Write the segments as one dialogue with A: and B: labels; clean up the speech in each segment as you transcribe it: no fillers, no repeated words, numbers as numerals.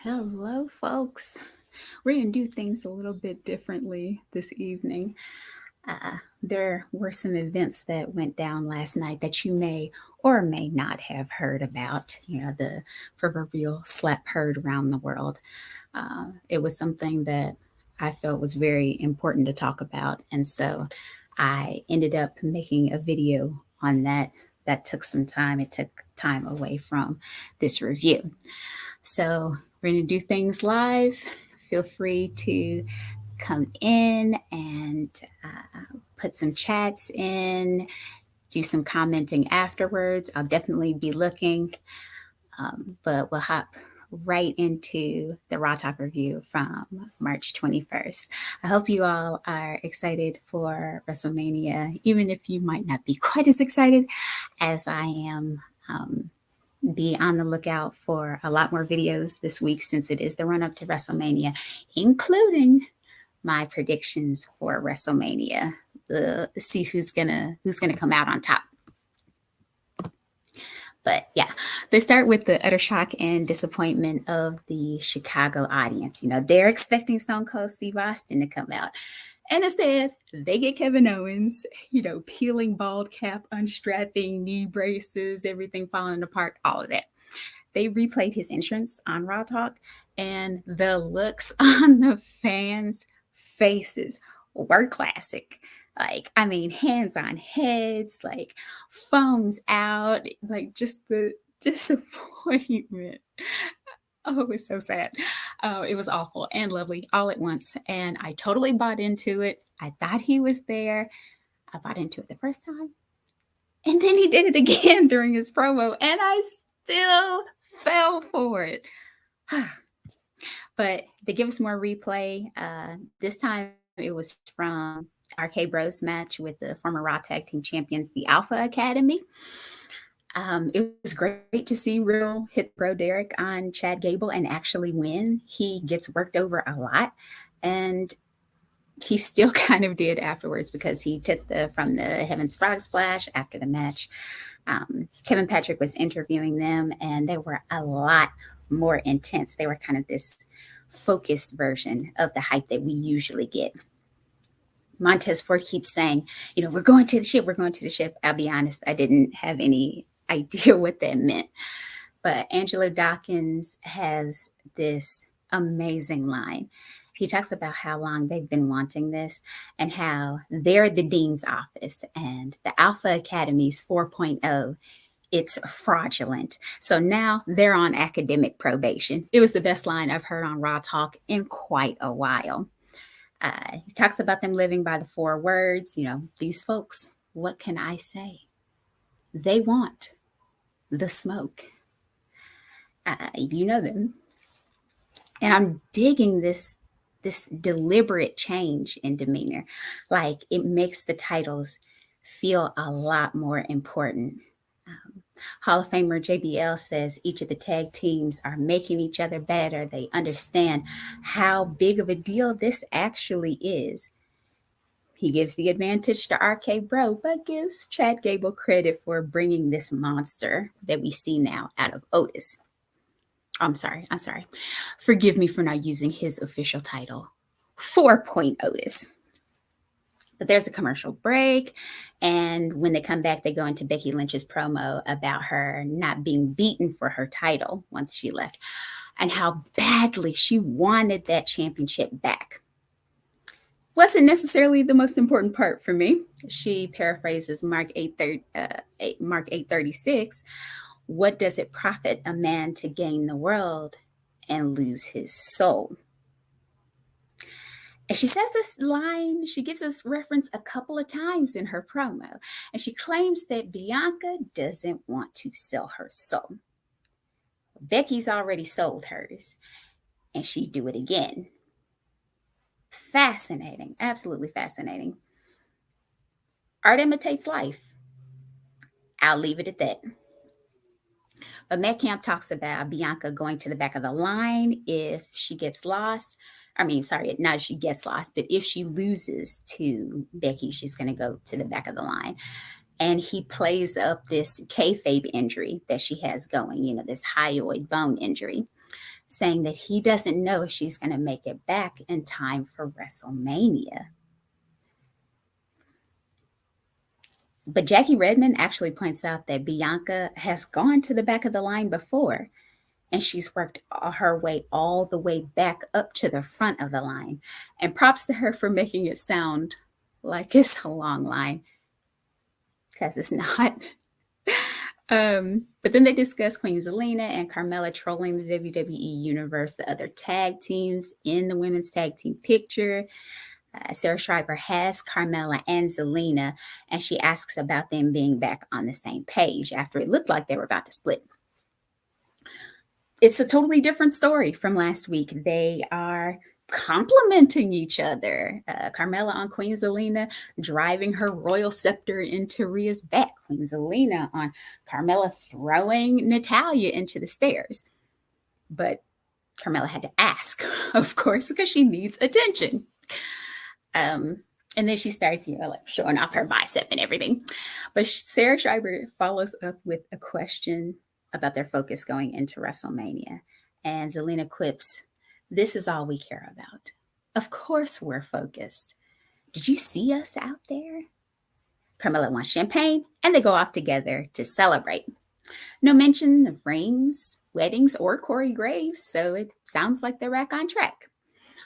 A: Hello, folks. We're going to do things a little bit differently this evening. There were some events that went down last night that you may or may not have heard about. The proverbial slap heard around the world. It was something that I felt was very important to talk about. And so I ended up making a video on that. That took some time. It took time away from this review. So we're going to do things live. Feel free to come in and put some chats in, do some commenting afterwards. I'll definitely be looking, but we'll hop right into the Raw Talk review from March 21st. I hope you all are excited for WrestleMania, even if you might not be quite as excited as I am. Be on the lookout for a lot more videos this week since it is the run up to WrestleMania, including my predictions for WrestleMania. See who's gonna come out on top. But yeah, they start with the utter shock and disappointment of the Chicago audience. They're expecting Stone Cold Steve Austin to come out. And instead, they get Kevin Owens, peeling bald cap, unstrapping knee braces, everything falling apart, all of that. They replayed his entrance on Raw Talk, and the looks on the fans' faces were classic. Hands on heads, phones out, just the disappointment. Oh, it was so sad. It was awful and lovely all at once. And I totally bought into it. I thought he was there. I bought into it the first time. And then he did it again during his promo. And I still fell for it. But they give us more replay. This time it was from RK Bros match with the former Raw Tag Team Champions, the Alpha Academy. It was great to see Riddle hit Bro Derek on Chad Gable and actually win. He gets worked over a lot, and he still kind of did afterwards because he took from the Heaven's Frog Splash after the match. Kevin Patrick was interviewing them, and they were a lot more intense. They were kind of this focused version of the hype that we usually get. Montez Ford keeps saying, we're going to the ship, we're going to the ship. I'll be honest, I didn't have any idea what that meant. But Angelo Dawkins has this amazing line. He talks about how long they've been wanting this and how they're the dean's office and the Alpha Academy's 4.0. It's fraudulent. So now they're on academic probation. It was the best line I've heard on Raw Talk in quite a while. He talks about them living by the 4 words. These folks, what can I say? They want the smoke. You know them. And I'm digging this deliberate change in demeanor. It makes the titles feel a lot more important. Hall of Famer JBL says each of the tag teams are making each other better. They understand how big of a deal this actually is. He gives the advantage to RK Bro, but gives Chad Gable credit for bringing this monster that we see now out of Otis. I'm sorry. Forgive me for not using his official title, 4-point Otis. But there's a commercial break, and when they come back, they go into Becky Lynch's promo about her not being beaten for her title once she left, and how badly she wanted that championship back. Wasn't necessarily the most important part for me. She paraphrases Mark 8:36. What does it profit a man to gain the world and lose his soul? And she says this line, she gives us reference a couple of times in her promo. And she claims that Bianca doesn't want to sell her soul. Becky's already sold hers, and she'd do it again. Fascinating, absolutely fascinating. Art imitates life. I'll leave it at that. But Metcalf talks about Bianca going to the back of the line if she gets lost. Not if she gets lost, but if she loses to Becky, she's going to go to the back of the line. And he plays up this kayfabe injury that she has going, this hyoid bone injury. saying that he doesn't know if she's going to make it back in time for WrestleMania. But Jackie Redmond actually points out that Bianca has gone to the back of the line before, and she's worked her way all the way back up to the front of the line. And props to her for making it sound like it's a long line, because it's not. But then they discuss Queen Zelina and Carmella trolling the WWE Universe, the other tag teams in the women's tag team picture. Sarah Schreiber has Carmella and Zelina, and she asks about them being back on the same page after it looked like they were about to split. It's a totally different story from last week. They are complimenting each other. Carmella on Queen Zelina driving her royal scepter into Rhea's back. Queen Zelina on Carmella throwing Natalya into the stairs. But Carmella had to ask, of course, because she needs attention. And then she starts, like showing off her bicep and everything. But Sarah Schreiber follows up with a question about their focus going into WrestleMania. And Zelina quips, "This is all we care about. Of course we're focused. Did you see us out there?" Carmella wants champagne, and they go off together to celebrate. No mention of rings, weddings, or Corey Graves, so it sounds like they're back on track.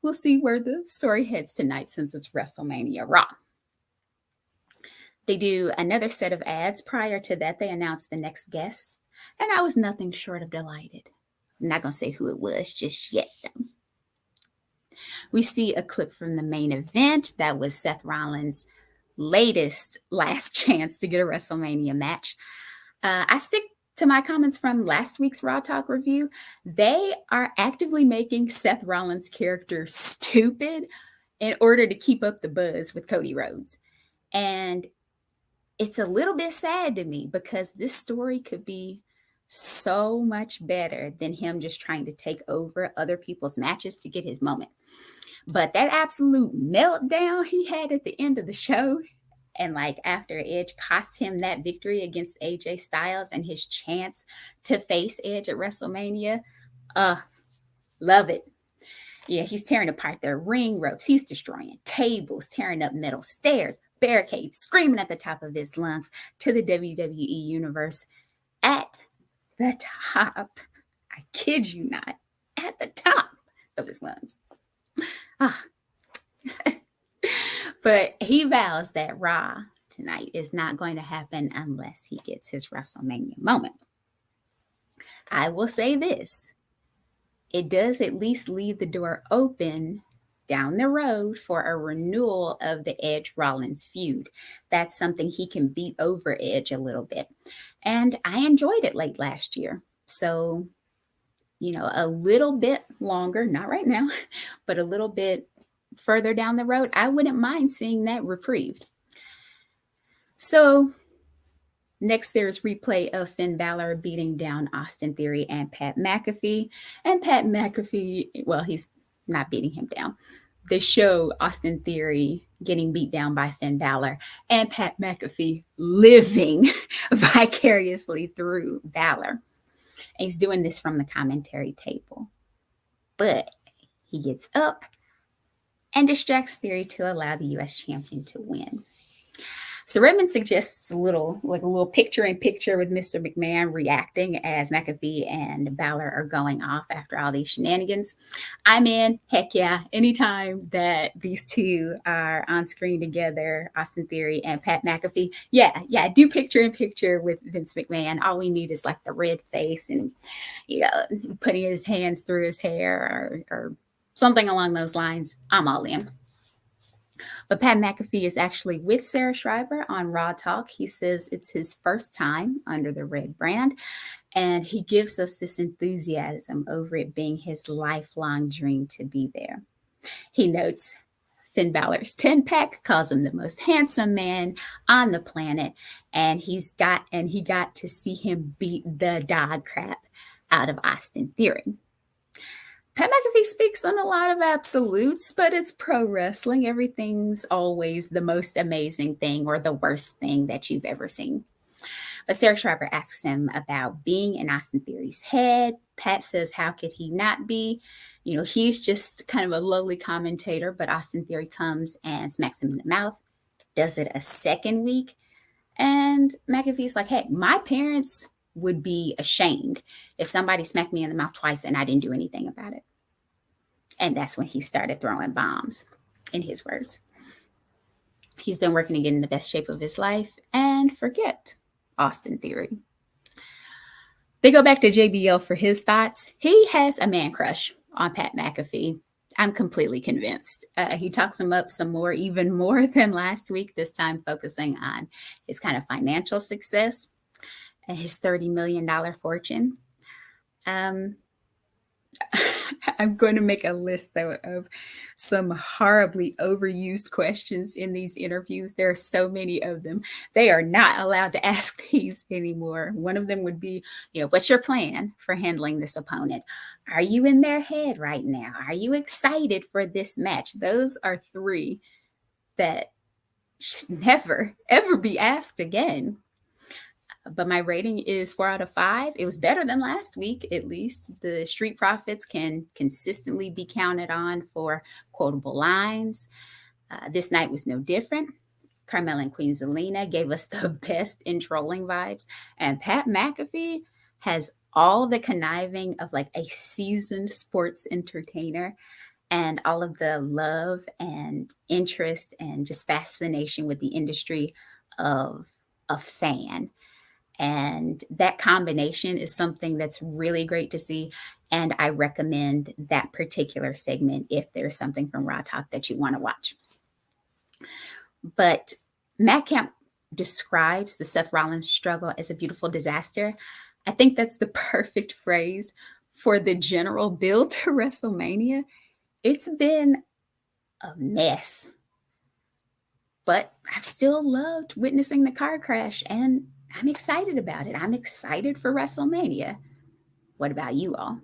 A: We'll see where the story heads tonight since it's WrestleMania Raw. They do another set of ads. Prior to that, they announced the next guest, and I was nothing short of delighted. I'm not going to say who it was just yet, though. We see a clip from the main event. That was Seth Rollins' last chance to get a WrestleMania match. I stick to my comments from last week's Raw Talk review. They are actively making Seth Rollins' character stupid in order to keep up the buzz with Cody Rhodes. And it's a little bit sad to me because this story could be so much better than him just trying to take over other people's matches to get his moment. But that absolute meltdown he had at the end of the show, and like after Edge cost him that victory against AJ Styles and his chance to face Edge at WrestleMania, love it. Yeah, he's tearing apart their ring ropes. He's destroying tables, tearing up metal stairs, barricades, screaming at the top of his lungs to the WWE Universe at the top. I kid you not, at the top of his lungs. But he vows that Raw tonight is not going to happen unless he gets his WrestleMania moment. I will say this. It does at least leave the door open down the road for a renewal of the Edge Rollins feud. That's something he can beat over Edge a little bit. And I enjoyed it late last year. So, a little bit longer, not right now, but a little bit further down the road, I wouldn't mind seeing that reprieved. So next, there's replay of Finn Balor beating down Austin Theory and Pat McAfee. And Pat McAfee, well, he's not beating him down. They show Austin Theory getting beat down by Finn Balor and Pat McAfee living vicariously through Balor. And he's doing this from the commentary table. But he gets up and distracts Theory to allow the U.S. champion to win. So Redmond suggests a little picture-in-picture with Mr. McMahon reacting as McAfee and Balor are going off after all these shenanigans. I'm in. Heck yeah. Anytime that these two are on screen together, Austin Theory and Pat McAfee, yeah, do picture-in-picture with Vince McMahon. All we need is like the red face and, putting his hands through his hair or something along those lines. I'm all in. But Pat McAfee is actually with Sarah Schreiber on Raw Talk. He says it's his first time under the red brand, and he gives us this enthusiasm over it being his lifelong dream to be there. He notes Finn Balor's 10-pack, calls him the most handsome man on the planet, and he got to see him beat the dog crap out of Austin Theory. Pat McAfee speaks on a lot of absolutes, but it's pro wrestling. Everything's always the most amazing thing or the worst thing that you've ever seen. But Sarah Schreiber asks him about being in Austin Theory's head. Pat says, how could he not be? You know, he's just kind of a lowly commentator, but Austin Theory comes and smacks him in the mouth, does it a second week. And McAfee's like, hey, my parents would be ashamed if somebody smacked me in the mouth twice and I didn't do anything about it. And that's when he started throwing bombs, in his words. He's been working to get in the best shape of his life and forget Austin Theory. They go back to JBL for his thoughts. He has a man crush on Pat McAfee. I'm completely convinced. He talks him up some more, even more than last week, this time focusing on his kind of financial success and his $30 million fortune. I'm going to make a list, though, of some horribly overused questions in these interviews. There are so many of them. They are not allowed to ask these anymore. One of them would be, you know, what's your plan for handling this opponent? Are you in their head right now? Are you excited for this match? Those are three that should never, ever be asked again. But my rating is 4 out of 5. It was better than last week, at least. The Street Profits can consistently be counted on for quotable lines. This night was no different. Carmella and Queen Zelina gave us the best in trolling vibes. And Pat McAfee has all the conniving of like a seasoned sports entertainer and all of the love and interest and just fascination with the industry of a fan. And that combination is something that's really great to see. And I recommend that particular segment if there's something from Raw Talk that you want to watch. But Matt Camp describes the Seth Rollins struggle as a beautiful disaster. I think that's the perfect phrase for the general build to WrestleMania. It's been a mess. But I've still loved witnessing the car crash, and I'm excited about it. I'm excited for WrestleMania. What about you all?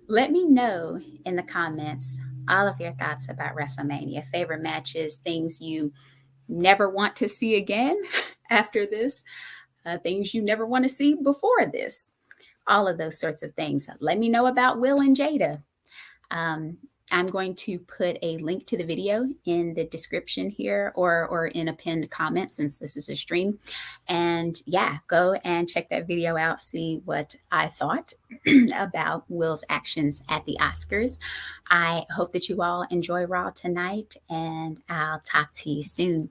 A: Let me know in the comments all of your thoughts about WrestleMania, favorite matches, things you never want to see again after this, things you never want to see before this, all of those sorts of things. Let me know about Will and Jada. I'm going to put a link to the video in the description here or in a pinned comment since this is a stream. And yeah, go and check that video out, see what I thought about Will's actions at the Oscars. I hope that you all enjoy Raw tonight, and I'll talk to you soon.